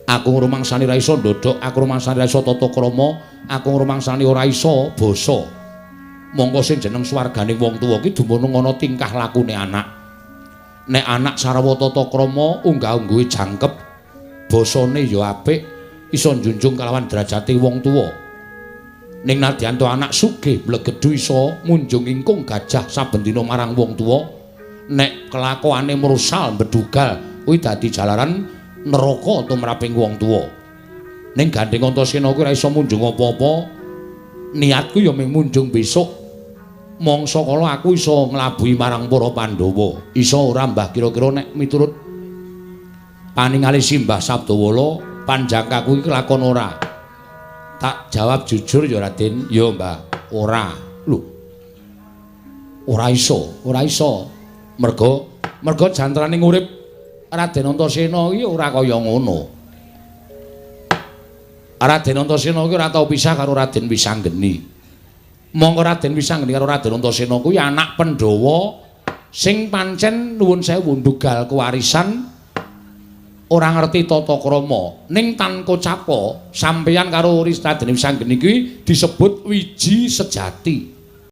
Aku ngrumangsani ra iso ndodhok, aku ngrumangsani ra iso tata krama, aku ngrumangsani ora iso basa. Mongko sing jeneng swarganing wong tuwa ki dumunung ana tingkah lakune anak. Nek anak sarwa tata krama, unggah-ungguhe jangkep, basane ya apik, iso njunjung kalawan derajate wong tuwa. Ning nadyan to anak sugih blegedhu iso munjung ingkung gajah saben dina marang wong tuwa, nek kelakuane mersal bedugal kuwi dadi jalaran neraka tumraping wong tuwa. Ning Gandeng Antasena kuwi ora iso munjung apa-apa. Niatku ya mung munjung besok. Mangsa kala aku iso nglabuhi marang para Pandhawa. Iso ora Mbah kira-kira nek miturut paningali Simbah Sabdawala panjangkaku iki lakon ora? Tak jawab jujur ya Raden, ya Mbah, ora. Lho. Ora iso, ora iso. Merga jantraning urip Raden Antasena iki ora kaya ngono. Raden Antasena iki ora tau pisah karo Raden Wisanggeni. Monggo Raden Wisanggeni karo Raden Antasena kuwi anak Pandhawa sing pancen nuwun sewu ndugal kewarisan ora ngerti tata krama. Ning tanpa capa sampeyan karo Raden Wisanggeni kuwi disebut wiji sejati.